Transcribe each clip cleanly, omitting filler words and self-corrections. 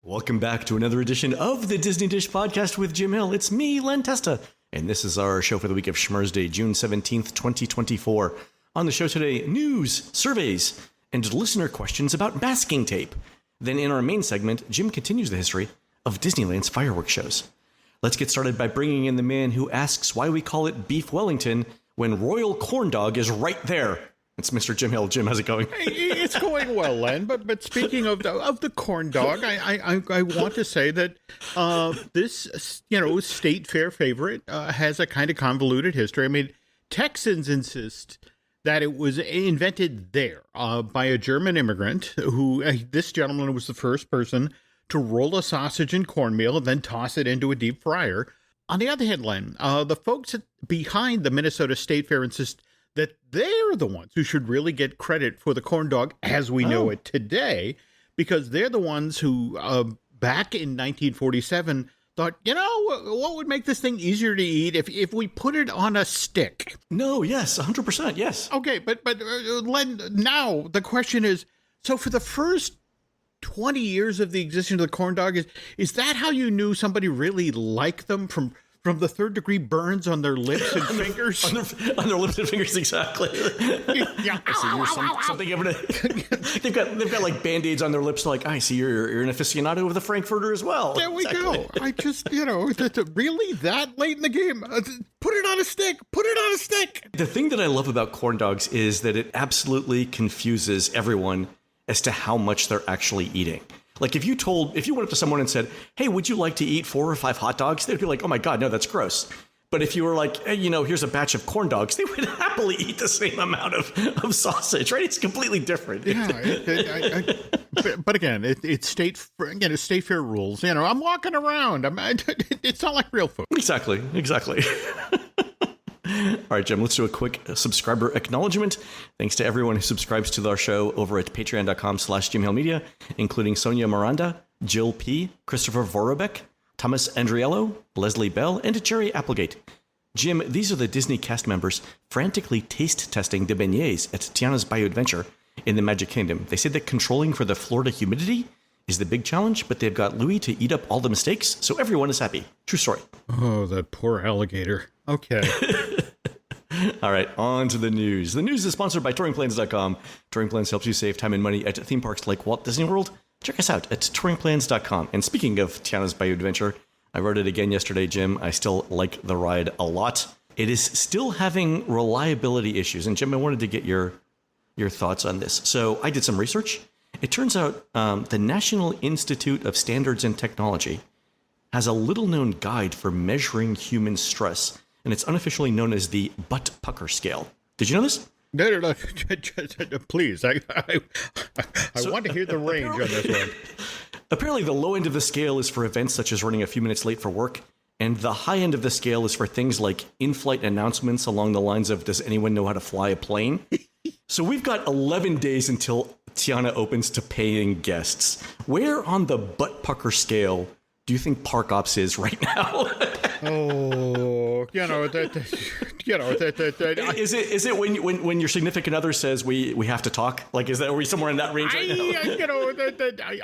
Welcome back to another edition of the Disney Dish Podcast with Jim Hill. It's me, Len Testa, and this is our show for the week of Schmersday, June 17th, 2024. On the show today, news, surveys, and listener questions about masking tape. Then in our main segment, Jim continues the history of Disneyland's fireworks shows. Let's get started by bringing in the man who asks why we call it Beef Wellington when Royal Corn Dog is right there. It's Mr. Jim Hill. Jim, how's it going? It's going well, Len. But speaking of the corn dog, I want to say that this state fair favorite has a kind of convoluted history. I mean, Texans insist that it was invented there by a German immigrant who this gentleman was the first person to roll a sausage in cornmeal and then toss it into a deep fryer. On the other hand, Len, the folks behind the Minnesota State Fair insist that they're the ones who should really get credit for the corn dog as we know it today, because they're the ones who, back in 1947, thought, what would make this thing easier to eat if we put it on a stick? No, yes, 100%, yes. Okay, but Len, now the question is, so for the first 20 years of the existence of the corn dog, is that how you knew somebody really liked them from the third-degree burns on their lips and fingers? on their lips and fingers, exactly. Yeah. Something they've got like Band-Aids on their lips, like, I see you're an aficionado of the Frankfurter as well. There we go. I just, really that late in the game? Put it on a stick. Put it on a stick. The thing that I love about corn dogs is that it absolutely confuses everyone as to how much they're actually eating. Like if you went up to someone and said, hey, would you like to eat 4 or 5 hot dogs? They'd be like, oh my God, no, that's gross. But if you were like, hey, here's a batch of corn dogs, they would happily eat the same amount of sausage, right? It's completely different. Yeah, but again, it's state fair rules. I'm walking around. It's not like real food. Exactly. All right, Jim, let's do a quick subscriber acknowledgement. Thanks to everyone who subscribes to our show over at patreon.com/JimHillMedia, including Sonia Miranda, Jill P., Christopher Vorobek, Thomas Andriello, Leslie Bell, and Jerry Applegate. Jim, these are the Disney cast members frantically taste testing the beignets at Tiana's Bayou Adventure in the Magic Kingdom. They said that controlling for the Florida humidity is the big challenge, but they've got Louis to eat up all the mistakes, so everyone is happy. True story. Oh, that poor alligator. Okay. All right, on to the news. The news is sponsored by TouringPlans.com. Touring Plans helps you save time and money at theme parks like Walt Disney World. Check us out at TouringPlans.com. And speaking of Tiana's Bayou Adventure, I rode it again yesterday, Jim. I still like the ride a lot. It is still having reliability issues. And Jim, I wanted to get your thoughts on this. So I did some research. It turns out the National Institute of Standards and Technology has a little-known guide for measuring human stress, and it's unofficially known as the butt pucker scale. Did you know this? No. Please, I want to hear the range on this one. Apparently, the low end of the scale is for events such as running a few minutes late for work, and the high end of the scale is for things like in-flight announcements along the lines of, does anyone know how to fly a plane? So we've got 11 days until Tiana opens to paying guests. Where on the butt pucker scale do you think Park Ops is right now? Is it when your significant other says we have to talk? Like, are we somewhere in that range right now?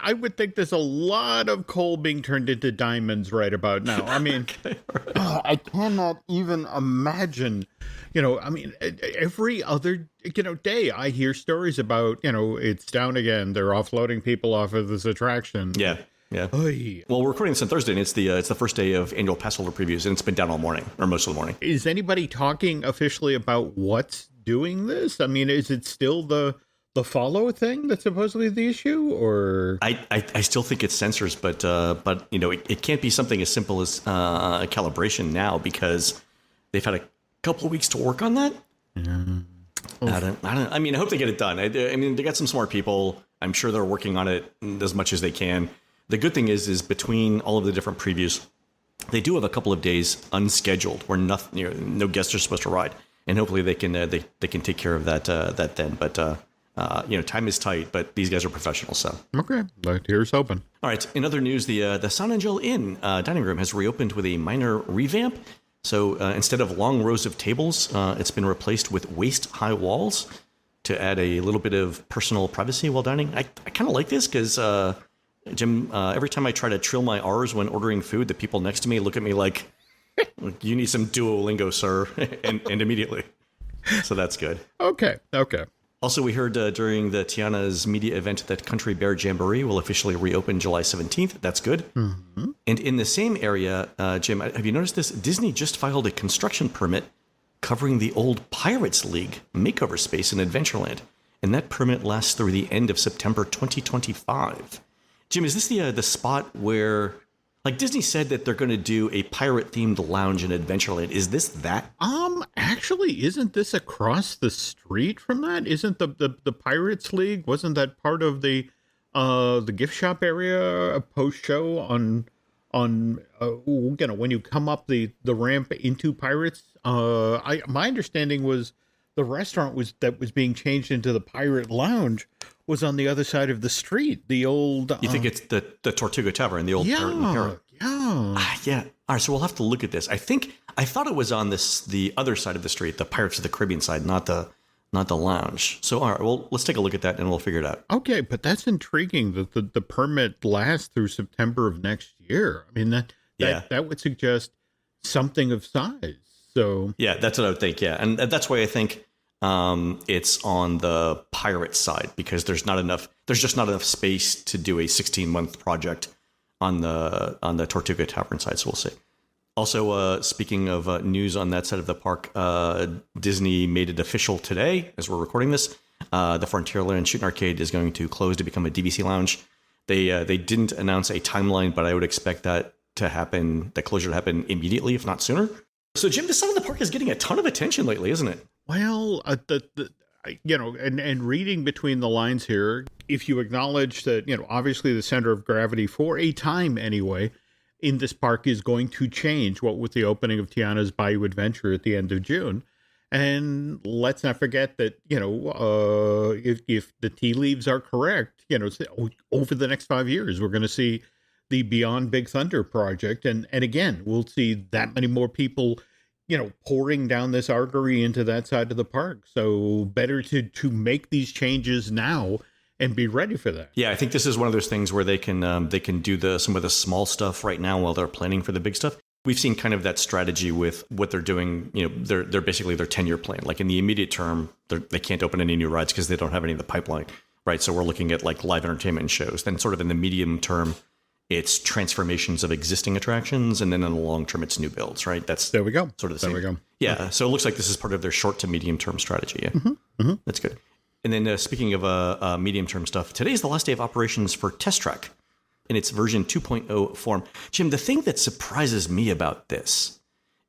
I would think there's a lot of coal being turned into diamonds right about now. I mean, okay, right. I cannot even imagine. Every other day I hear stories about it's down again. They're offloading people off of this attraction. Yeah. Yeah. Well, we're recording this on Thursday, and it's the first day of annual pass holder previews, and it's been down all morning, or most of the morning. Is anybody talking officially about what's doing this? I mean, is it still the follow thing that's supposedly the issue, or? I still think it's sensors, but it can't be something as simple as a calibration now, because they've had a couple of weeks to work on that. Yeah. I mean, I hope they get it done. I mean, they got some smart people. I'm sure they're working on it as much as they can. The good thing is between all of the different previews, they do have a couple of days unscheduled where no guests are supposed to ride, and hopefully they can take care of that then. But time is tight, but these guys are professionals, so okay. Here's open. All right. In other news, the San Angel Inn dining room has reopened with a minor revamp. So instead of long rows of tables, it's been replaced with waist-high walls to add a little bit of personal privacy while dining. I kind of like this because Jim, every time I try to trill my R's when ordering food, the people next to me look at me like, you need some Duolingo, sir, and immediately. So that's good. Okay. Also, we heard during the Tiana's media event that Country Bear Jamboree will officially reopen July 17th. That's good. Mm-hmm. And in the same area, Jim, have you noticed this? Disney just filed a construction permit covering the old Pirates League makeover space in Adventureland. And that permit lasts through the end of September 2025. Jim, is this the spot where, like, Disney said that they're going to do a pirate-themed lounge in Adventureland? Is this that? Actually, isn't this across the street from that? Isn't the Pirates League, wasn't that part of the gift shop area post-show on when you come up the ramp into Pirates? My understanding was the restaurant that was being changed into the Pirate Lounge was on the other side of the street. The old... You think it's the Tortuga Tavern, the old Pirate and Parrot? Yeah. All right, so we'll have to look at this. I thought it was on the other side of the street, the Pirates of the Caribbean side, not the lounge. So, all right, well, let's take a look at that and we'll figure it out. Okay, but that's intriguing that the permit lasts through September of next year. I mean, that would suggest something of size. So yeah, that's what I would think. Yeah, and that's why I think it's on the pirate side, because there's just not enough space to do a 16-month project on the Tortuga Tavern side. So we'll see. Also, speaking of news on that side of the park, Disney made it official today as we're recording this. The Frontierland Shooting Arcade is going to close to become a DVC lounge. They didn't announce a timeline, but I would expect that closure to happen immediately, if not sooner. So, Jim, this side of the park is getting a ton of attention lately, isn't it? Well, and reading between the lines here, if you acknowledge that, obviously the center of gravity for a time anyway in this park is going to change, what with the opening of Tiana's Bayou Adventure at the end of June. And let's not forget that, if the tea leaves are correct, over the next 5 years, we're going to see the Beyond Big Thunder project. And again, we'll see that many more people, pouring down this artery into that side of the park. So better to make these changes now and be ready for that. Yeah, I think this is one of those things where they can do some of the small stuff right now while they're planning for the big stuff. We've seen kind of that strategy with what they're doing. They're basically their 10-year plan. Like in the immediate term, they can't open any new rides because they don't have any of the pipeline, right? So we're looking at like live entertainment shows. Then sort of in the medium term, it's transformations of existing attractions, and then in the long term, it's new builds, right? There we go. Sort of the same. There we go. Yeah, so it looks like this is part of their short to medium term strategy. Yeah, mm-hmm. That's good. And then speaking of medium term stuff, today is the last day of operations for Test Track in its version 2.0 form. Jim, the thing that surprises me about this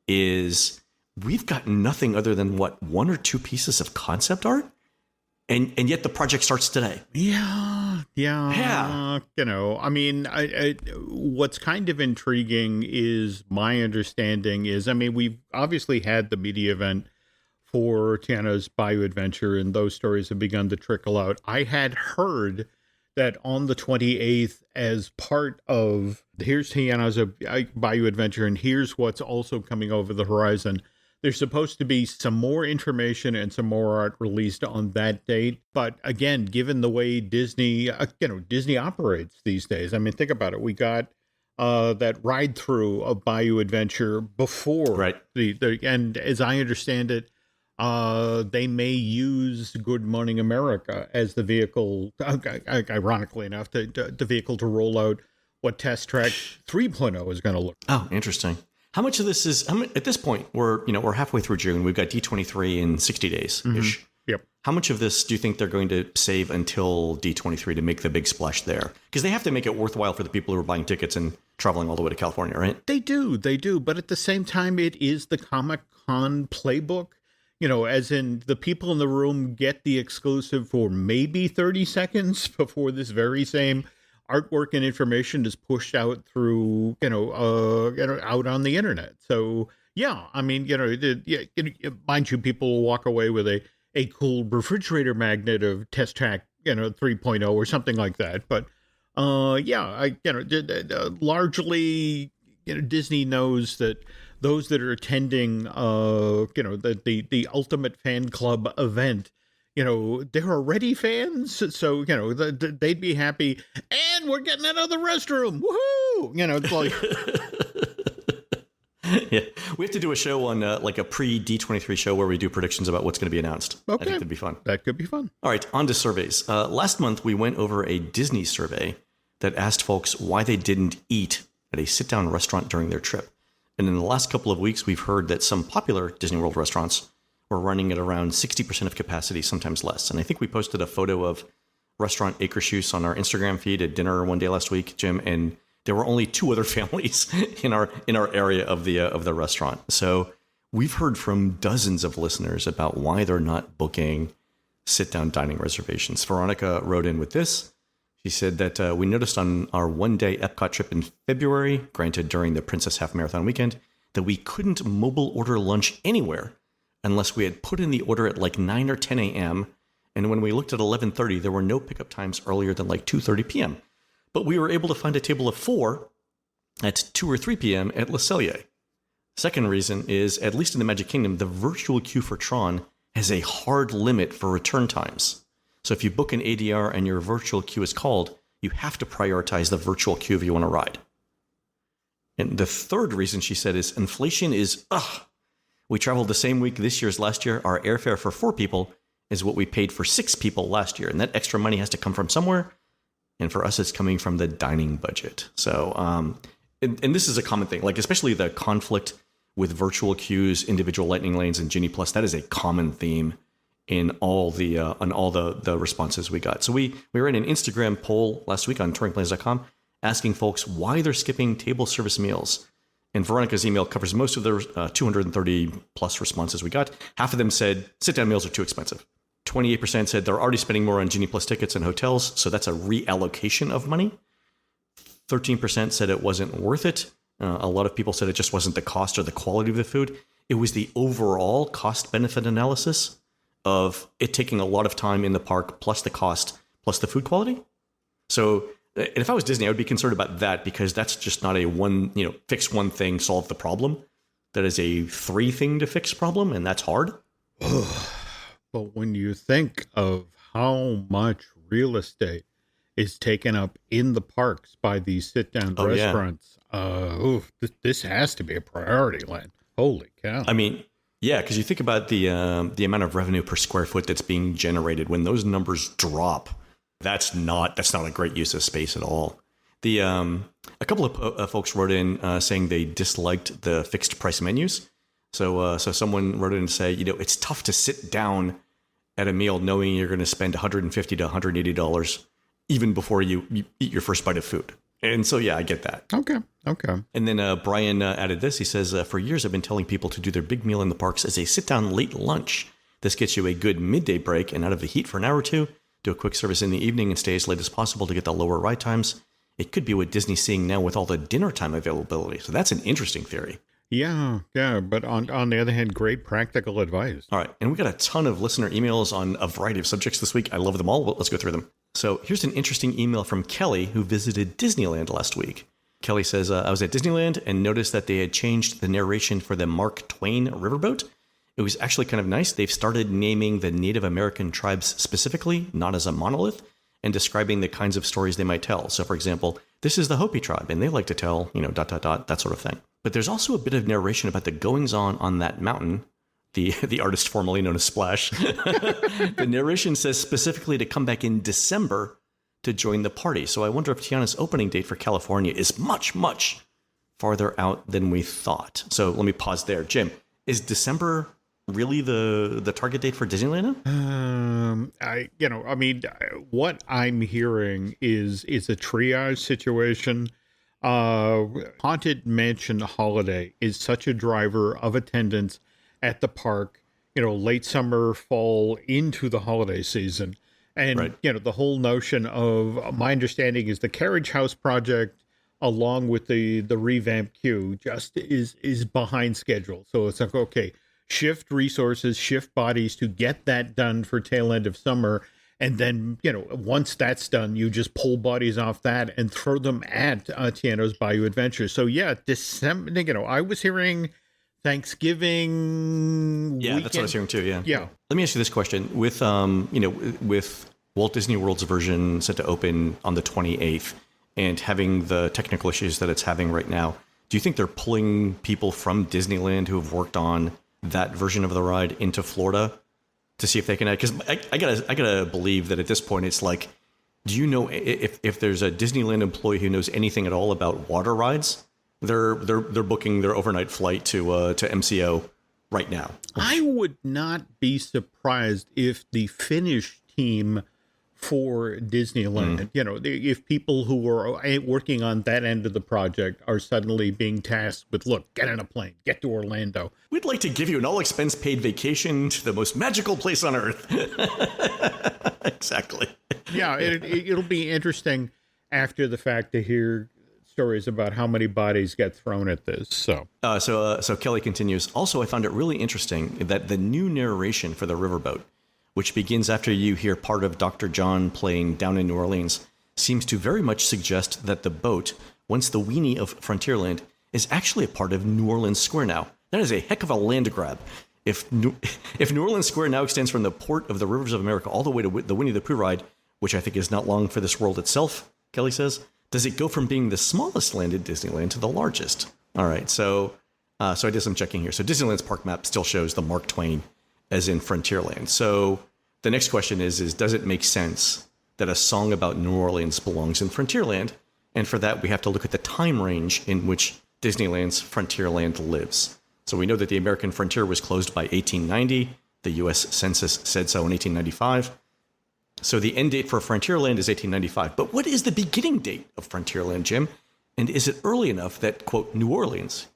is we've got nothing other than one or two pieces of concept art, and yet the project starts today. Yeah. I mean, what's kind of intriguing is my understanding is, we've obviously had the media event for Tiana's Bayou Adventure, and those stories have begun to trickle out. I had heard that on the 28th, as part of here's Tiana's Bayou Adventure, and here's what's also coming over the horizon, there's supposed to be some more information and some more art released on that date. But again, given the way Disney operates these days, think about it. We got that ride through of Bayou Adventure before, right? And as I understand it, they may use Good Morning America as the vehicle, ironically enough, the vehicle to roll out what Test Track 3.0 is going to look like. Oh, interesting. How much of this is, at this point, we're halfway through June. We've got D23 in 60 days-ish. Mm-hmm. Yep. How much of this do you think they're going to save until D23 to make the big splash there? Because they have to make it worthwhile for the people who are buying tickets and traveling all the way to California, right? They do. But at the same time, it is the Comic-Con playbook. As in the people in the room get the exclusive for maybe 30 seconds before this very same artwork and information is pushed out through, out on the internet. So, yeah, mind you, people will walk away with a cool refrigerator magnet of Test Track, 3.0 or something like that. But, largely, Disney knows that those that are attending, the Ultimate Fan Club event they're already fans, so they'd be happy. And we're getting another restroom, woohoo! It's like. Yeah, we have to do a show on like a pre-D23 show where we do predictions about what's going to be announced. Okay. I think that'd be fun. That could be fun. All right, on to surveys. Last month, we went over a Disney survey that asked folks why they didn't eat at a sit-down restaurant during their trip. And in the last couple of weeks, we've heard that some popular Disney World restaurants were running at around 60% of capacity, sometimes less. And I think we posted a photo of restaurant Akershus on our Instagram feed at dinner one day last week, Jim, and there were only 2 other families in our area of the restaurant. So we've heard from dozens of listeners about why they're not booking sit-down dining reservations. Veronica wrote in with this. She said that we noticed on our one-day Epcot trip in February, granted during the Princess Half Marathon weekend, that we couldn't mobile order lunch anywhere unless we had put in the order at like 9 or 10 a.m. And when we looked at 11:30, there were no pickup times earlier than like 2:30 p.m. But we were able to find a table of 4 at 2 or 3 p.m. at Le Cellier. Second reason is, at least in the Magic Kingdom, the virtual queue for Tron has a hard limit for return times. So if you book an ADR and your virtual queue is called, you have to prioritize the virtual queue if you want to ride. And the third reason, she said, is inflation is, we traveled the same week this year as last year. Our airfare for 4 people is what we paid for 6 people last year. And that extra money has to come from somewhere. And for us, it's coming from the dining budget. So, and this is a common thing, like especially the conflict with virtual queues, individual lightning lanes, and Genie Plus. That is a common theme in all the responses we got. So we ran an Instagram poll last week on touringplans.com asking folks why they're skipping table service meals. And Veronica's email covers most of the 230 plus responses we got. Half of them said sit-down meals are too expensive. 28% said they're already spending more on Genie Plus tickets and hotels, so that's a reallocation of money. 13% said it wasn't worth it. A lot of people said it just wasn't the cost or the quality of the food. It was the overall cost-benefit analysis of it taking a lot of time in the park, plus the cost, plus the food quality. So if I was Disney, I would be concerned about that, because that's just not a fix one thing, solve the problem. That is a 3 thing to fix problem, and that's hard. But when you think of how much real estate is taken up in the parks by these sit-down restaurants, this has to be a priority, Len. Holy cow. I mean, yeah, because you think about the amount of revenue per square foot that's being generated. When those numbers drop, that's not a great use of space at all. A couple of folks wrote in saying they disliked the fixed price menus. So someone wrote in and say, it's tough to sit down at a meal knowing you're going to spend $150 to $180 even before you eat your first bite of food. And so, yeah, I get that. Okay. And then Brian added this. He says, for years I've been telling people to do their big meal in the parks as a sit-down late lunch. This gets you a good midday break and out of the heat for an hour or two. Do a quick service in the evening and stay as late as possible to get the lower ride times. It could be what Disney's seeing now with all the dinner time availability. So that's an interesting theory. Yeah. But on the other hand, great practical advice. All right. And we got a ton of listener emails on a variety of subjects this week. I love them all. Let's go through them. So here's an interesting email from Kelly, who visited Disneyland last week. Kelly says, I was at Disneyland and noticed that they had changed the narration for the Mark Twain riverboat. It was actually kind of nice. They've started naming the Native American tribes specifically, not as a monolith, and describing the kinds of stories they might tell. So, for example, this is the Hopi tribe, and they like to tell, ... that sort of thing. But there's also a bit of narration about the goings-on that mountain, the artist formerly known as Splash. The narration says specifically to come back in December to join the party. So I wonder if Tiana's opening date for California is much, much farther out than we thought. So let me pause there. Jim, is December really the target date for Disneyland? What I'm hearing is a triage situation. Haunted Mansion holiday is such a driver of attendance at the park, late summer, fall into the holiday season. And, right. The whole notion of, my understanding is the Carriage House project, along with the revamped queue, just is behind schedule. So it's like, okay, shift resources, shift bodies to get that done for tail end of summer. And then, once that's done, you just pull bodies off that and throw them at Tiana's Bayou Adventure. So, yeah, December, I was hearing Thanksgiving Yeah, weekend. that's what I was hearing too. Yeah. Yeah. Let me ask you this question: with with Walt Disney World's version set to open on the 28th, and having the technical issues that it's having right now, do you think they're pulling people from Disneyland who have worked on that version of the ride into Florida to see if they can? Because I gotta believe that at this point it's like, do you know if there's a Disneyland employee who knows anything at all about water rides? They're booking their overnight flight to MCO right now. I would not be surprised if the Finnish team for Disneyland, if people who were working on that end of the project are suddenly being tasked with, look, get in a plane, get to Orlando. We'd like to give you an all-expense paid vacation to the most magical place on Earth. Exactly. Yeah, it'll be interesting after the fact to hear stories about how many bodies get thrown at this. So Kelly continues. Also, I found it really interesting that the new narration for the riverboat, which begins after you hear part of Dr. John playing Down in New Orleans, seems to very much suggest that the boat, once the weenie of Frontierland, is actually a part of New Orleans Square now. That is a heck of a land grab. If New Orleans Square now extends from the port of the Rivers of America all the way to the Winnie the Pooh ride, which I think is not long for this world itself, Kelly says, does it go from being the smallest land in Disneyland to the largest? All right, so I did some checking here. So Disneyland's park map still shows the Mark Twain as in Frontierland. So the next question is does it make sense that a song about New Orleans belongs in Frontierland? And for that, we have to look at the time range in which Disneyland's Frontierland lives. So we know that the American frontier was closed by 1890. The U.S. Census said so in 1895. So the end date for Frontierland is 1895. But what is the beginning date of Frontierland, Jim? And is it early enough that, quote, New Orleans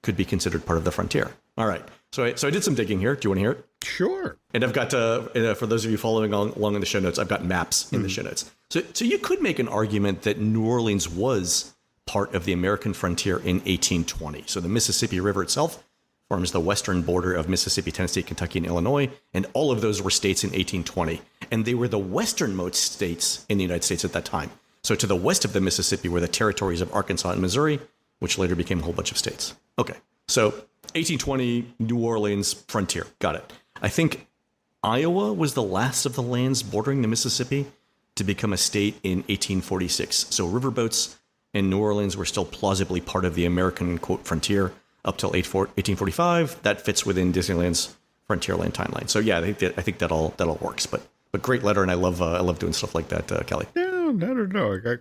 could be considered part of the frontier? All right. So I did some digging here. Do you want to hear it? Sure. And I've got, for those of you following along in the show notes, I've got maps in the show notes. So you could make an argument that New Orleans was part of the American frontier in 1820. So the Mississippi River itself forms the western border of Mississippi, Tennessee, Kentucky, and Illinois, and all of those were states in 1820. And they were the westernmost states in the United States at that time. So to the west of the Mississippi were the territories of Arkansas and Missouri, which later became a whole bunch of states. Okay, so 1820, New Orleans, frontier. Got it. I think Iowa was the last of the lands bordering the Mississippi to become a state in 1846. So riverboats in New Orleans were still plausibly part of the American, quote, frontier up till 1845. That fits within Disneyland's Frontierland timeline. So yeah, I think that all works. But great letter, and I love doing stuff like that, Kelly. No.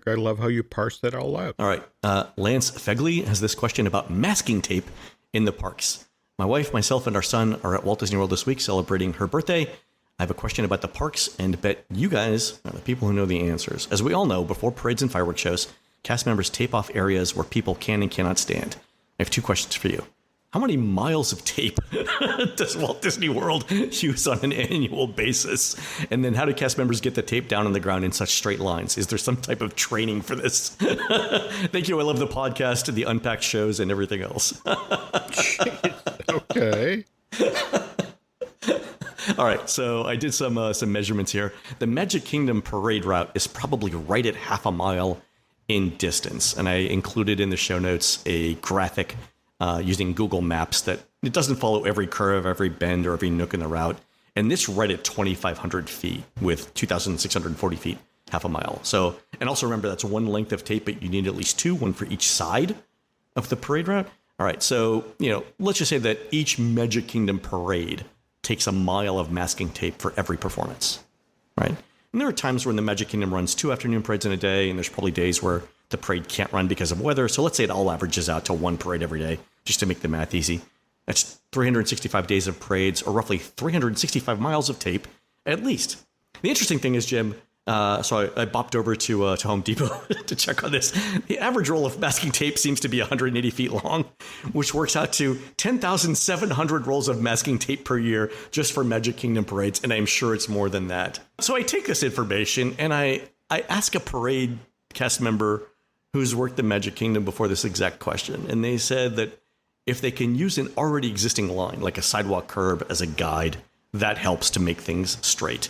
I love how you parse that all out. All right. Lance Fegley has this question about masking tape in the parks. My wife, myself, and our son are at Walt Disney World this week celebrating her birthday. I have a question about the parks and bet you guys are the people who know the answers. As we all know, before parades and fireworks shows, cast members tape off areas where people can and cannot stand. I have two questions for you. How many miles of tape does Walt Disney World use on an annual basis? And then how do cast members get the tape down on the ground in such straight lines? Is there some type of training for this? Thank you. I love the podcast, the unpacked shows, and everything else. Okay. All right, so I did some measurements here. The Magic Kingdom parade route is probably right at half a mile in distance, and I included in the show notes a graphic using Google Maps that it doesn't follow every curve, every bend, or every nook in the route. And this right at 2,500 feet with 2,640 feet, half a mile. So, and also remember that's one length of tape, but you need at least two, one for each side of the parade route. All right, so, let's just say that each Magic Kingdom parade takes a mile of masking tape for every performance, right? And there are times when the Magic Kingdom runs 2 afternoon parades in a day, and there's probably days where the parade can't run because of weather. So let's say it all averages out to one parade every day, just to make the math easy. That's 365 days of parades, or roughly 365 miles of tape, at least. The interesting thing is, Jim, so I bopped over to Home Depot to check on this. The average roll of masking tape seems to be 180 feet long, which works out to 10,700 rolls of masking tape per year just for Magic Kingdom parades, and I'm sure it's more than that. So I take this information, and I ask a parade cast member who's worked the Magic Kingdom before this exact question, and they said that if they can use an already existing line, like a sidewalk curb, as a guide, that helps to make things straight.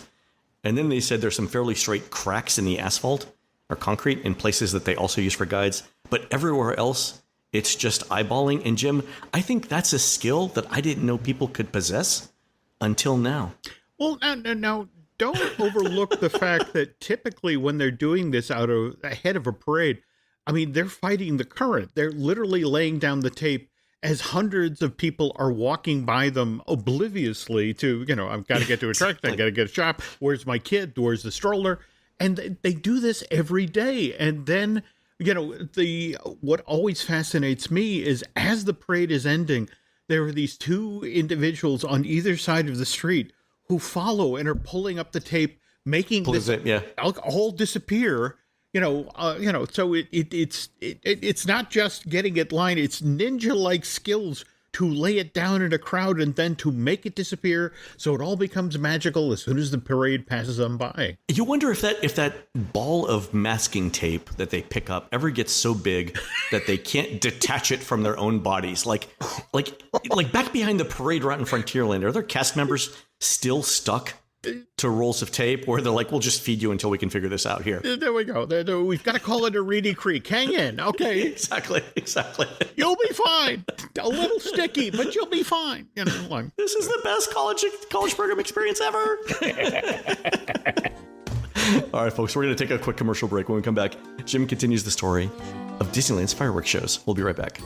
And then they said there's some fairly straight cracks in the asphalt or concrete in places that they also use for guides, but everywhere else It's just eyeballing. And Jim, I think that's a skill that I didn't know people could possess until now. Well, now don't overlook the fact that typically when they're doing this ahead of a parade, I mean, they're fighting the current. They're literally laying down the tape as hundreds of people are walking by them obliviously to, I've got to get to a truck, I've got to get a shop. Where's my kid? Where's the stroller? And they do this every day. And then, what always fascinates me is as the parade is ending, there are these two individuals on either side of the street who follow and are pulling up the tape, making alcohol disappear. So it's not just getting it line; it's ninja-like skills to lay it down in a crowd and then to make it disappear, so it all becomes magical as soon as the parade passes them by. You wonder if that ball of masking tape that they pick up ever gets so big that they can't detach it from their own bodies. Like back behind the parade right in Frontierland, are there cast members still stuck to rolls of tape where they're like, we'll just feed you until we can figure this out here? There we go. We've got to call it a Reedy Creek. Hang in. Okay. Exactly. You'll be fine. A little sticky, but you'll be fine. This is the best college program experience ever. All right, folks, we're going to take a quick commercial break. When we come back, Jim continues the story of Disneyland's fireworks shows. We'll be right back.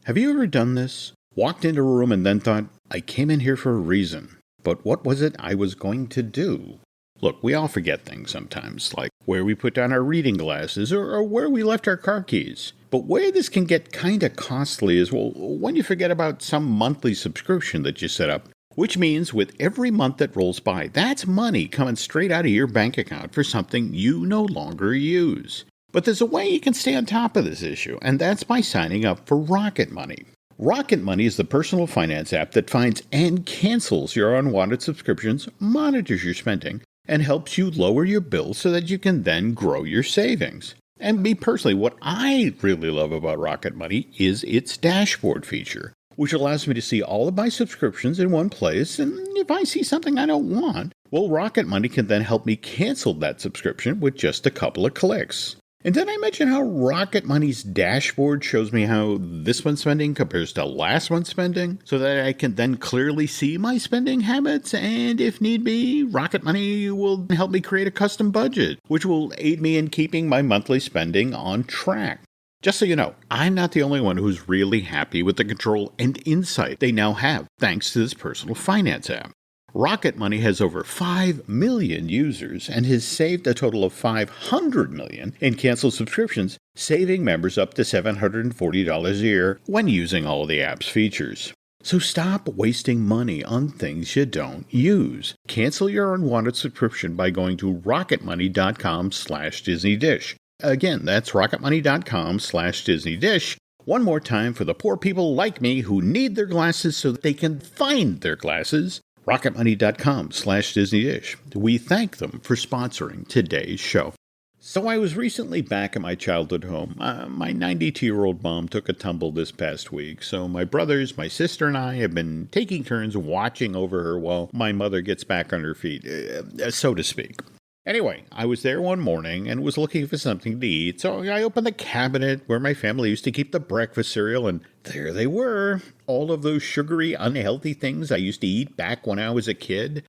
Have you ever done this? Walked into a room and then thought, I came in here for a reason, but what was it I was going to do? Look, we all forget things sometimes, like where we put down our reading glasses or where we left our car keys. But where this can get kind of costly is, when you forget about some monthly subscription that you set up, which means with every month that rolls by, that's money coming straight out of your bank account for something you no longer use. But there's a way you can stay on top of this issue, and that's by signing up for Rocket Money. Rocket Money is the personal finance app that finds and cancels your unwanted subscriptions, monitors your spending, and helps you lower your bills so that you can then grow your savings. And me personally, what I really love about Rocket Money is its dashboard feature, which allows me to see all of my subscriptions in one place, and if I see something I don't want, Rocket Money can then help me cancel that subscription with just a couple of clicks. And did I mention how Rocket Money's dashboard shows me how this month's spending compares to last month's spending, so that I can then clearly see my spending habits, and if need be, Rocket Money will help me create a custom budget, which will aid me in keeping my monthly spending on track. Just so you know, I'm not the only one who's really happy with the control and insight they now have thanks to this personal finance app. Rocket Money has over 5 million users and has saved a total of $500 million in canceled subscriptions, saving members up to $740 a year when using all of the app's features. So stop wasting money on things you don't use. Cancel your unwanted subscription by going to rocketmoney.com/DisneyDish. Again, that's rocketmoney.com/DisneyDish. One more time for the poor people like me who need their glasses so that they can find their glasses. rocketmoney.com/DisneyDish. We thank them for sponsoring today's show. So I was recently back at my childhood home. My 92-year-old mom took a tumble this past week, so my brothers, my sister, and I have been taking turns watching over her while my mother gets back on her feet, so to speak. Anyway, I was there one morning and was looking for something to eat, so I opened the cabinet where my family used to keep the breakfast cereal, and there they were, all of those sugary, unhealthy things I used to eat back when I was a kid,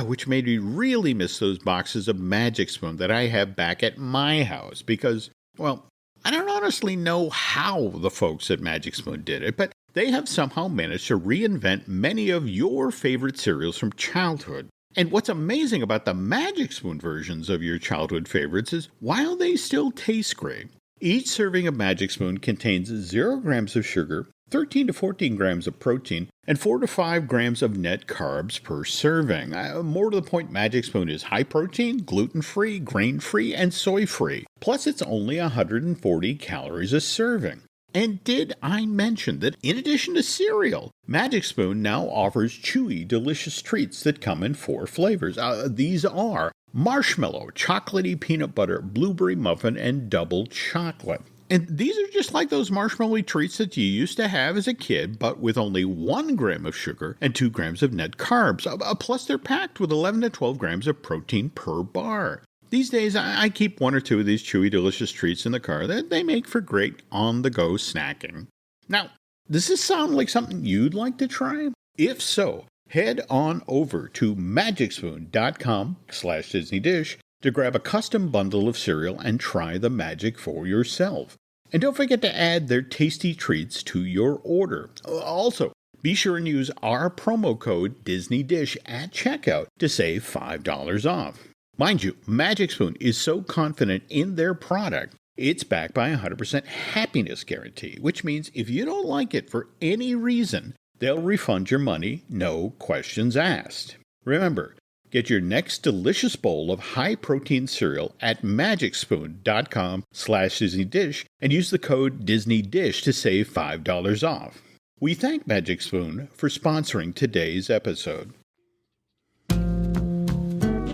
which made me really miss those boxes of Magic Spoon that I have back at my house, because, I don't honestly know how the folks at Magic Spoon did it, but they have somehow managed to reinvent many of your favorite cereals from childhood. And what's amazing about the Magic Spoon versions of your childhood favorites is, while they still taste great, each serving of Magic Spoon contains 0 grams of sugar, 13 to 14 grams of protein, and 4 to 5 grams of net carbs per serving. More to the point, Magic Spoon is high protein, gluten-free, grain-free, and soy-free. Plus, it's only 140 calories a serving. And did I mention that in addition to cereal, Magic Spoon now offers chewy, delicious treats that come in 4 flavors. These are marshmallow, chocolatey peanut butter, blueberry muffin, and double chocolate. And these are just like those marshmallowy treats that you used to have as a kid, but with only 1 gram of sugar and 2 grams of net carbs. Plus, they're packed with 11 to 12 grams of protein per bar. These days, I keep one or two of these chewy, delicious treats in the car that they make for great on-the-go snacking. Now, does this sound like something you'd like to try? If so, head on over to magicspoon.com/DisneyDish to grab a custom bundle of cereal and try the magic for yourself. And don't forget to add their tasty treats to your order. Also, be sure and use our promo code DisneyDish at checkout to save $5 off. Mind you, Magic Spoon is so confident in their product, it's backed by a 100% happiness guarantee, which means if you don't like it for any reason, they'll refund your money, no questions asked. Remember, get your next delicious bowl of high-protein cereal at magicspoon.com/DisneyDish and use the code DisneyDish to save $5 off. We thank Magic Spoon for sponsoring today's episode.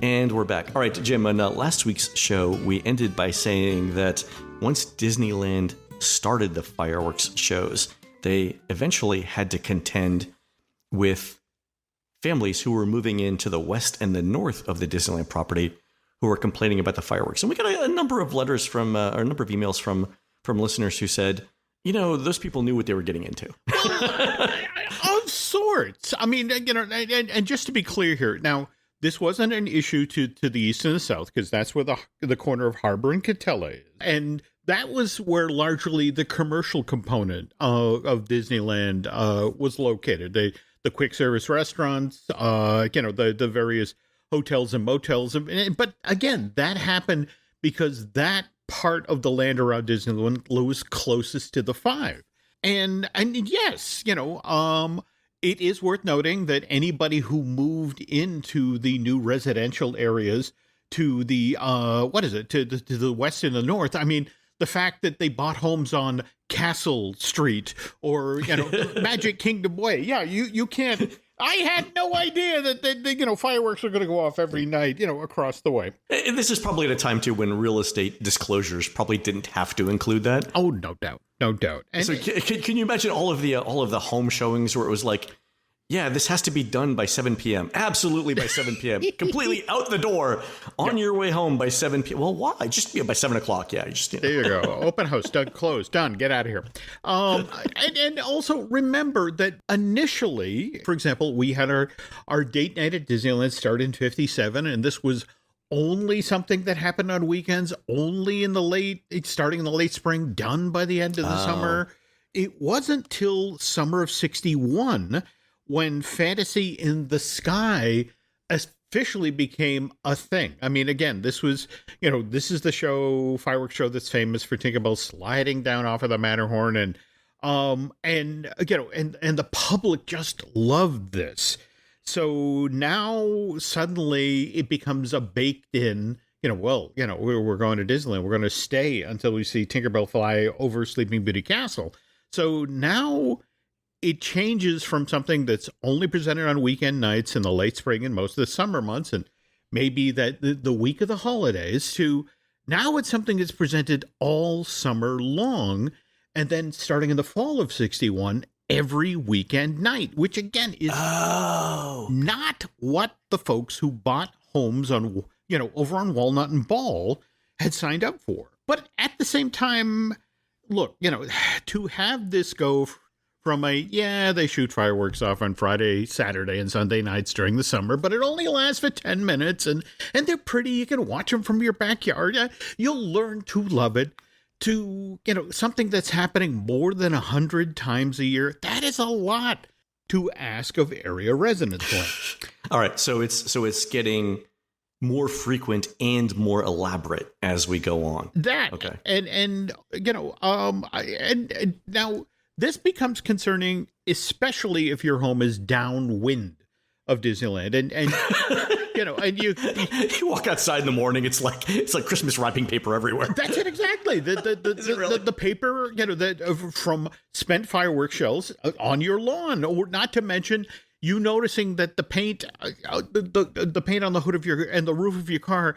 And we're back. All right, Jim, on last week's show, we ended by saying that once Disneyland started the fireworks shows, they eventually had to contend with families who were moving into the west and the north of the Disneyland property who were complaining about the fireworks. And we got a number of letters from, or a number of emails from listeners who said, those people knew what they were getting into. Of sorts. I mean, and just to be clear here, now, this wasn't an issue to the east and the south, because that's where the corner of Harbor and Katella is. And that was where largely the commercial component of Disneyland was located. The quick service restaurants, the various hotels and motels. But again, that happened because that part of the land around Disneyland was closest to the five. And yes, it is worth noting that anybody who moved into the new residential areas to the, to the west and the north, I mean, the fact that they bought homes on Castle Street or, Magic Kingdom Way. Yeah, you can't. I had no idea that fireworks are going to go off every night, across the way. And this is probably at a time, too, when real estate disclosures probably didn't have to include that. Oh, no doubt. No doubt. And so can you imagine all of the home showings where it was like, yeah, this has to be done by 7 p.m. Absolutely by 7 p.m. Completely out the door on your way home by 7 p.m. Well, why? Just by 7 o'clock. Yeah. There you go. Open house, done, closed, done. Get out of here. And also remember that initially, for example, we had our date night at Disneyland start in 57, and this was only something that happened on weekends, only starting in the late spring, done by the end of the summer. It wasn't till summer of 61 when Fantasy in the Sky officially became a thing. I mean, again, this was, this is the fireworks show that's famous for Tinkerbell sliding down off of the Matterhorn, and the public just loved this. So now suddenly it becomes a baked in, we're going to Disneyland. We're going to stay until we see Tinkerbell fly over Sleeping Beauty Castle. So now it changes from something that's only presented on weekend nights in the late spring and most of the summer months, and maybe that the week of the holidays, to now it's something that's presented all summer long, and then starting in the fall of 61, every weekend night, which again is not what the folks who bought homes on, over on Walnut and Ball had signed up for. But at the same time, look, to have this go from they shoot fireworks off on Friday, Saturday, and Sunday nights during the summer, but it only lasts for 10 minutes, and they're pretty. You can watch them from your backyard. You'll learn to love it. To, something that's happening more than 100 times a year, that is a lot to ask of area residents. All right, so it's getting more frequent and more elaborate as we go on. Okay, and now this becomes concerning, especially if your home is downwind of Disneyland, and and you walk outside in the morning, it's like Christmas wrapping paper everywhere. That's it, exactly. The paper, from spent fireworks shells on your lawn, or not to mention you noticing that the paint, the paint on the hood of the roof of your car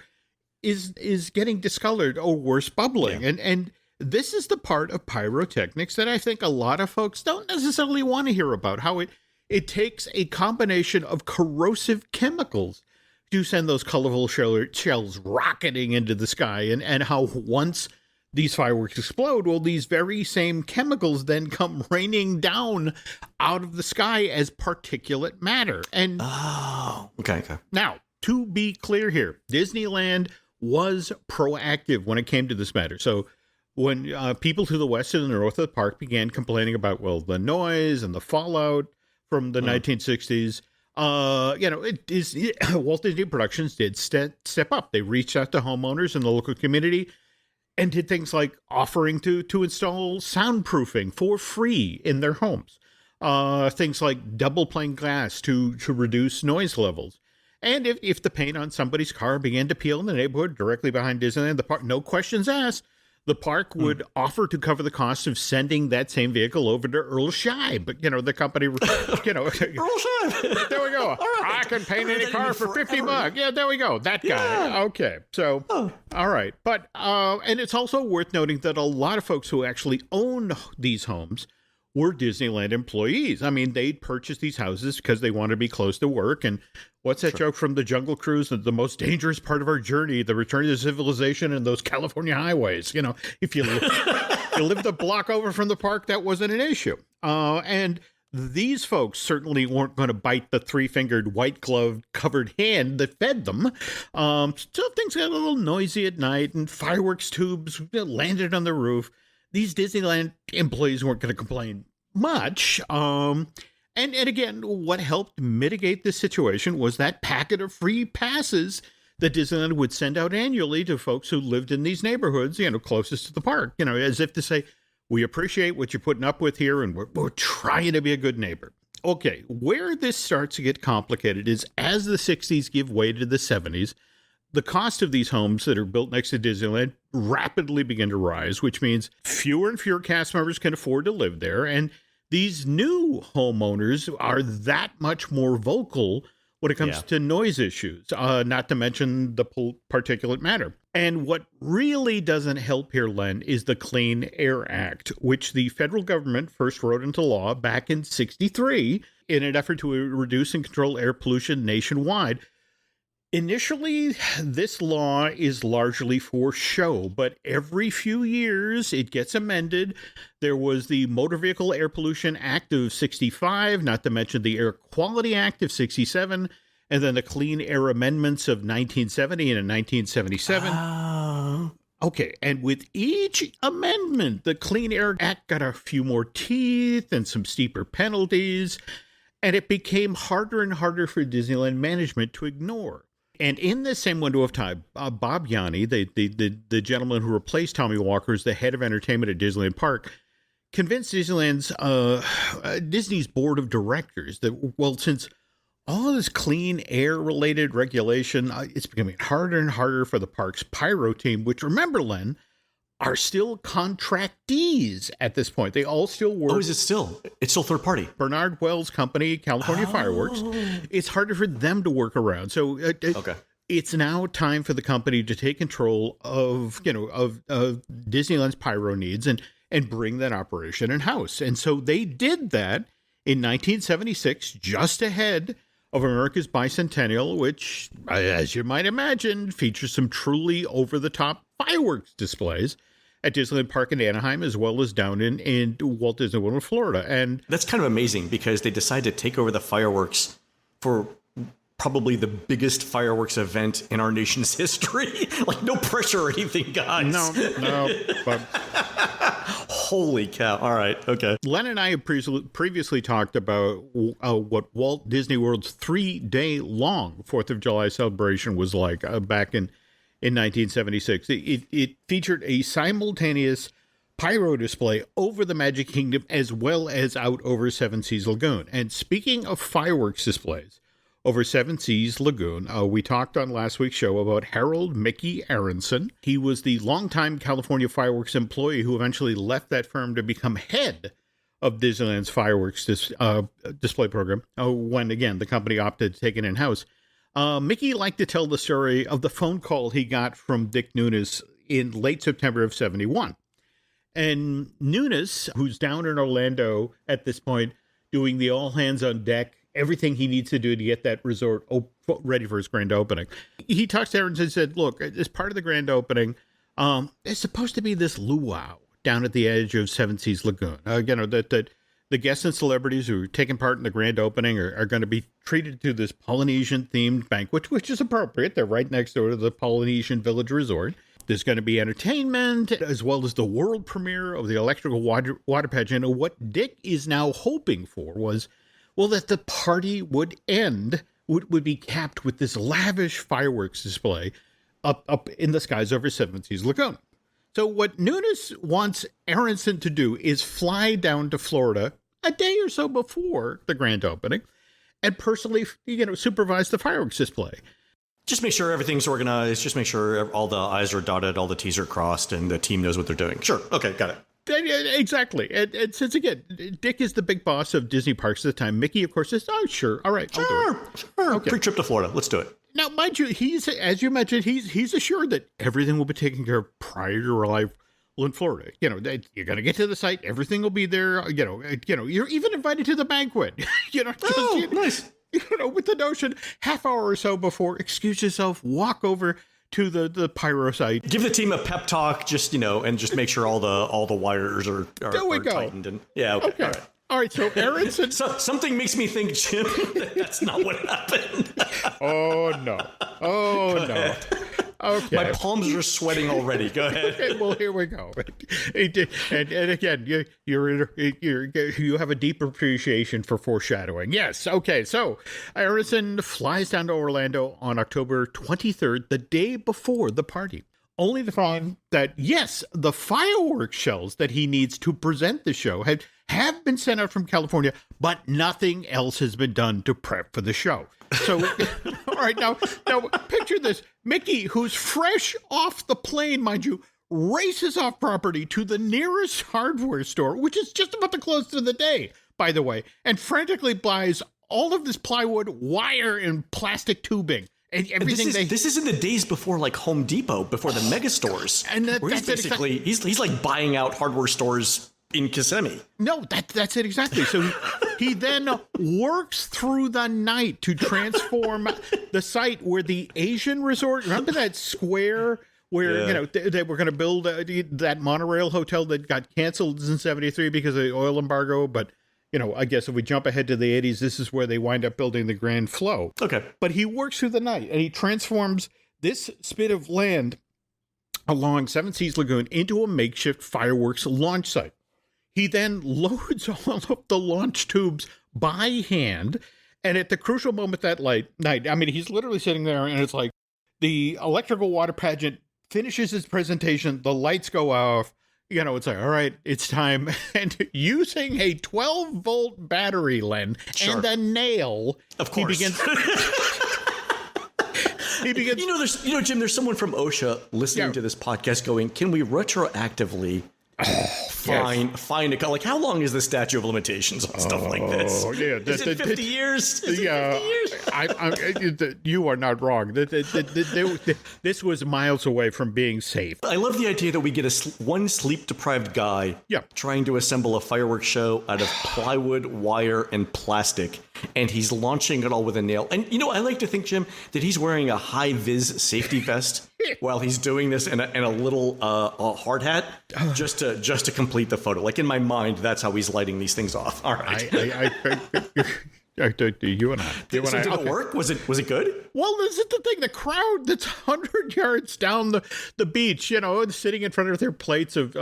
is getting discolored or worse, bubbling, and this is the part of pyrotechnics that I think a lot of folks don't necessarily want to hear about. How it takes a combination of corrosive chemicals do send those colorful shells rocketing into the sky, and how once these fireworks explode, well, these very same chemicals then come raining down out of the sky as particulate matter. And okay. Now, to be clear here, Disneyland was proactive when it came to this matter. So when people to the west and the north of the park began complaining about, well, the noise and the fallout from the 1960s, Walt Disney Productions did step up. They reached out to homeowners in the local community and did things like offering to install soundproofing for free in their homes. Things like double pane glass to reduce noise levels. And if the paint on somebody's car began to peel in the neighborhood directly behind Disneyland, the park, no questions asked, the park would offer to cover the cost of sending that same vehicle over to Earl Scheib. But, the company, Earl Scheib. There we go. Right. I can paint any car for $50. Yeah, there we go. That guy. Yeah. Okay. So, all right. But, and it's also worth noting that a lot of folks who actually own these homes were Disneyland employees. I mean, they'd purchased these houses because they wanted to be close to work. And what's that joke from the Jungle Cruise? The most dangerous part of our journey, the return to civilization and those California highways. If you lived a block over from the park, that wasn't an issue. And these folks certainly weren't going to bite the three-fingered, white-gloved, covered hand that fed them. So things got a little noisy at night, and fireworks tubes landed on the roof. These Disneyland employees weren't going to complain much. And again, what helped mitigate this situation was that packet of free passes that Disneyland would send out annually to folks who lived in these neighborhoods, closest to the park, as if to say, we appreciate what you're putting up with here, and we're trying to be a good neighbor. Okay, where this starts to get complicated is as the 60s give way to the 70s, the cost of these homes that are built next to Disneyland rapidly begin to rise, which means fewer and fewer cast members can afford to live there. And these new homeowners are that much more vocal when it comes to noise issues, not to mention the particulate matter. And what really doesn't help here, Len, is the Clean Air Act, which the federal government first wrote into law back in '63 in an effort to reduce and control air pollution nationwide. Initially, this law is largely for show, but every few years it gets amended. There was the Motor Vehicle Air Pollution Act of '65, not to mention the Air Quality Act of '67, and then the Clean Air Amendments of 1970 and 1977. Okay, and with each amendment, the Clean Air Act got a few more teeth and some steeper penalties, and it became harder and harder for Disneyland management to ignore. And in the same window of time, Bob Yanni, the gentleman who replaced Tommy Walker as the head of entertainment at Disneyland Park, convinced Disneyland's Disney's board of directors that, well, since all of this clean air-related regulation, it's becoming harder and harder for the park's pyro team, which, remember, Len, are still contractees at this point. They all still work. Oh, is it still? It's still third party. Bernard Wells' company, California Fireworks. It's harder for them to work around. So it's now time for the company to take control of Disneyland's pyro needs and bring that operation in-house. And so they did that in 1976, just ahead of America's bicentennial, which, as you might imagine, features some truly over-the-top fireworks displays at Disneyland Park in Anaheim, as well as down in Walt Disney World in Florida. And that's kind of amazing because they decided to take over the fireworks for probably the biggest fireworks event in our nation's history. Like, no pressure or anything, guys. No. But holy cow. All right. Okay. Len and I have previously talked about what Walt Disney World's 3-day long 4th of July celebration was like back in 1976. It featured a simultaneous pyro display over the Magic Kingdom as well as out over Seven Seas Lagoon. And speaking of fireworks displays over Seven Seas Lagoon, we talked on last week's show about Harold Mickey Aronson. He was the longtime California Fireworks employee who eventually left that firm to become head of Disneyland's fireworks display program when, again, the company opted to take it in-house. Mickey liked to tell the story of the phone call he got from Dick Nunes in late September of '71. And Nunes, who's down in Orlando at this point doing the all-hands-on-deck everything he needs to do to get that resort ready for his grand opening. He talks to Aronson and said, look, as part of the grand opening, there's supposed to be this luau down at the edge of Seven Seas Lagoon. That the guests and celebrities who are taking part in the grand opening are going to be treated to this Polynesian-themed banquet, which is appropriate. They're right next door to the Polynesian Village Resort. There's going to be entertainment, as well as the world premiere of the electrical water pageant. And what Dick is now hoping for was, well, that the party would end, would be capped with this lavish fireworks display up in the skies over Seven Seas Lagoon. So what Nunes wants Aronson to do is fly down to Florida a day or so before the grand opening and personally, supervise the fireworks display. Just make sure everything's organized. Just make sure all the I's are dotted, all the T's are crossed, and the team knows what they're doing. Sure. Okay, got it. Exactly. And since, again, Dick is the big boss of Disney parks at the time, Mickey, of course, says, oh, sure. All right, I'll do it. Sure. Okay. Free trip to Florida. Let's do it. Now, mind you, he's, as you mentioned, he's assured that everything will be taken care of prior to arrival in Florida. You're going to get to the site. Everything will be there. You're even invited to the banquet. Nice. With the notion, half hour or so before, excuse yourself, walk over to the pyro site. Give the team a pep talk, and just make sure all the wires are tightened. And, okay. All right. All right, so Aronson... something makes me think, Jim, that's not what happened. Oh, no. Okay. My palms are sweating already. Go ahead. Okay, well, here we go. And again, you have a deep appreciation for foreshadowing. Yes, okay. So Aronson flies down to Orlando on October 23rd, the day before the party, only to find that, yes, the fireworks shells that he needs to present the show have been sent out from California, but nothing else has been done to prep for the show. So, all right, now picture this. Mickey, who's fresh off the plane, mind you, races off property to the nearest hardware store, which is just about to close for the day, by the way, and frantically buys all of this plywood, wire, and plastic tubing. And everything this is in the days before, like, Home Depot, before the mega stores. And where he's basically, he's like buying out hardware stores in Kissimmee. No, that's it exactly. So he then works through the night to transform the site where the Asian resort, remember that square where, they were going to build that monorail hotel that got canceled in 73 because of the oil embargo. But, I guess if we jump ahead to the 80s, this is where they wind up building the Grand Flow. Okay. But he works through the night and he transforms this spit of land along Seven Seas Lagoon into a makeshift fireworks launch site. He then loads all of the launch tubes by hand. And at the crucial moment that night, I mean, he's literally sitting there and it's like the electrical water pageant finishes its presentation. The lights go off. It's like, all right, it's time. And using a 12-volt battery, Len, and a nail, of course, he begins. Jim, there's someone from OSHA listening to this podcast going, can we retroactively find a, like, how long is the statute of limitations on stuff like this? Yeah, is it 50 years? Is it 50 years? You are not wrong. This was miles away from being safe. I love the idea that we get one sleep-deprived guy trying to assemble a fireworks show out of plywood, wire, and plastic, and he's launching it all with a nail. And, I like to think, Jim, that he's wearing a high-vis safety vest while he's doing this and a little hard hat just to complete the photo. Like, in my mind, that's how he's lighting these things off. All right. You and I. Did it work? Was it good? Well, this is the thing. The crowd that's 100 yards down the beach, sitting in front of their plates of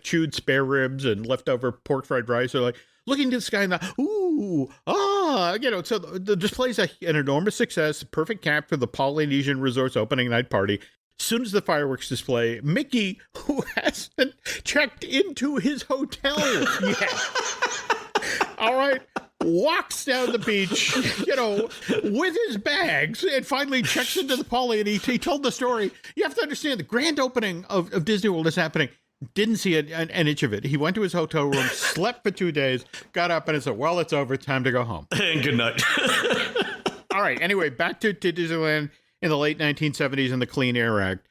chewed spare ribs and leftover pork fried rice, are like looking to the sky and so the display's an enormous success, perfect cap for the Polynesian Resort's opening night party. As soon as the fireworks display, Mickey, who hasn't checked into his hotel yet, all right, walks down the beach, with his bags, and finally checks into the Poly, and he told the story. You have to understand, the grand opening of Disney World is happening. Didn't see an inch of it. He went to his hotel room, slept for 2 days, got up, and said, well, it's over. Time to go home. And good night. All right. Anyway, back to Disneyland in the late 1970s and the Clean Air Act.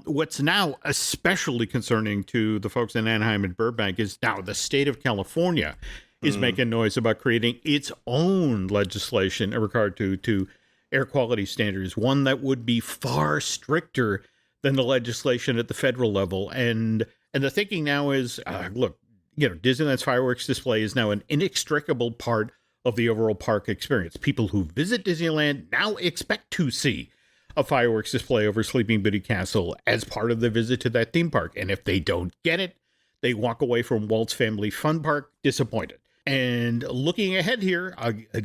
What's now especially concerning to the folks in Anaheim and Burbank is now the state of California is making noise about creating its own legislation in regard to air quality standards, one that would be far stricter than the legislation at the federal level. And the thinking now is, look, Disneyland's fireworks display is now an inextricable part of the overall park experience. People who visit Disneyland now expect to see a fireworks display over Sleeping Beauty Castle as part of their visit to that theme park. And if they don't get it, they walk away from Walt's Family Fun Park disappointed. And looking ahead here,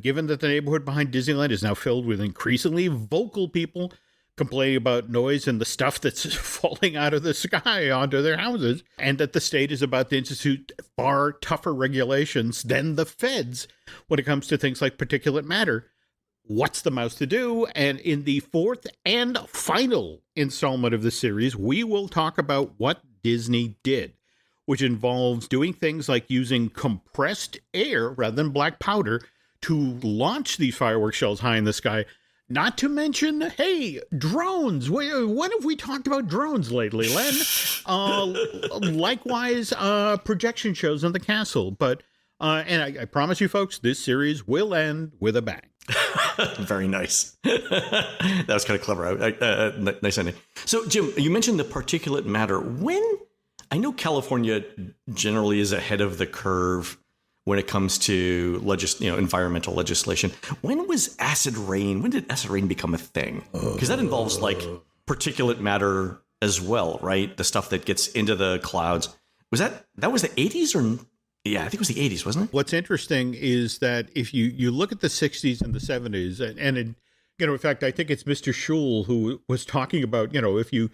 given that the neighborhood behind Disneyland is now filled with increasingly vocal people complaining about noise and the stuff that's falling out of the sky onto their houses, and that the state is about to institute far tougher regulations than the feds when it comes to things like particulate matter, what's the mouse to do? And in the fourth and final installment of the series, we will talk about what Disney did, which involves doing things like using compressed air rather than black powder to launch these fireworks shells high in the sky. Not to mention, hey, drones. When have we talked about drones lately, Len? Likewise, projection shows in the castle. But and I promise you, folks, this series will end with a bang. Very nice. That was kind of clever. Nice ending. So, Jim, you mentioned the particulate matter. I know California generally is ahead of the curve when it comes to environmental legislation. When did acid rain become a thing? Because that involves like particulate matter as well, right? The stuff that gets into the clouds. That was the 80s or? Yeah, I think it was the 80s, wasn't it? What's interesting is that if you look at the 60s and the 70s, and in fact, I think it's Mr. Schul who was talking about, if you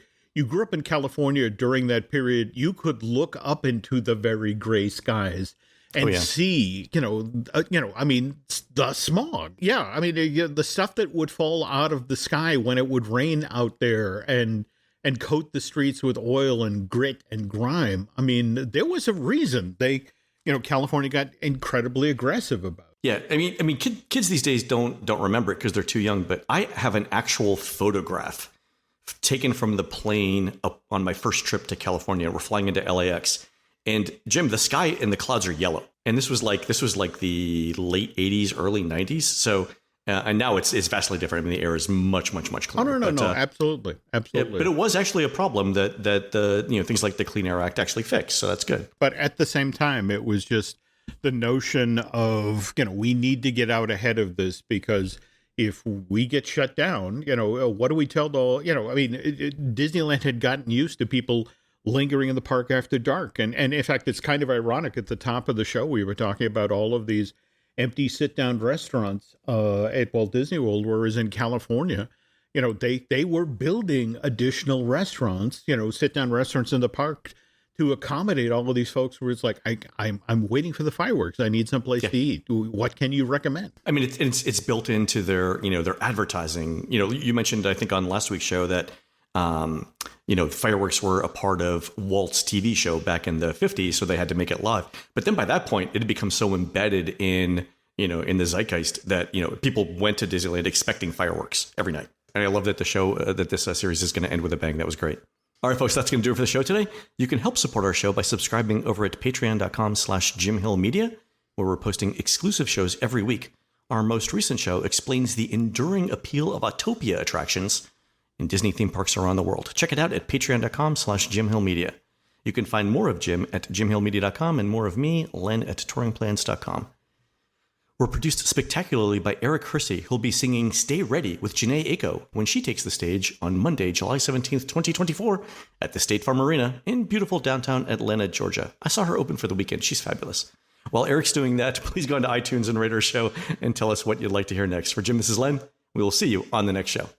grew up in California during that period, you could look up into the very gray skies and see, the smog. Yeah, I mean, the stuff that would fall out of the sky when it would rain out there and coat the streets with oil and grit and grime. I mean, there was a reason California got incredibly aggressive about it. Yeah, I mean, kids these days don't remember it because they're too young. But I have an actual photograph taken from the plane up on my first trip to California. We're flying into LAX, and Jim, the sky and the clouds are yellow. And this was like the late 80s, early 90s. So and now it's vastly different. I mean, the air is much cleaner. Oh no, absolutely. Yeah, but it was actually a problem that the things like the Clean Air Act actually fixed. So that's good. But at the same time, it was just the notion of we need to get out ahead of this, because if we get shut down, what do we tell Disneyland had gotten used to people lingering in the park after dark. And in fact, it's kind of ironic. At the top of the show, we were talking about all of these empty sit-down restaurants at Walt Disney World, whereas in California, they were building additional restaurants, sit-down restaurants in the park to accommodate all of these folks where it's like, I'm waiting for the fireworks. I need someplace to eat. What can you recommend? I mean, it's built into their advertising. You mentioned, I think on last week's show that, fireworks were a part of Walt's TV show back in the 50s, so they had to make it live. But then by that point, it had become so embedded in the zeitgeist that, people went to Disneyland expecting fireworks every night. And I love that the show, that this series is going to end with a bang. That was great. All right, folks, that's going to do it for the show today. You can help support our show by subscribing over at patreon.com/Jim Hill Media, where we're posting exclusive shows every week. Our most recent show explains the enduring appeal of Autopia attractions in Disney theme parks around the world. Check it out at patreon.com/Jim Hill Media. You can find more of Jim at jimhillmedia.com and more of me, Len, at touringplans.com. We're produced spectacularly by Eric Hersey, who'll be singing Stay Ready with Janae Aiko when she takes the stage on Monday, July 17th, 2024 at the State Farm Arena in beautiful downtown Atlanta, Georgia. I saw her open for the weekend. She's fabulous. While Eric's doing that, please go into iTunes and rate our show and tell us what you'd like to hear next. For Jim, this is Len. We will see you on the next show.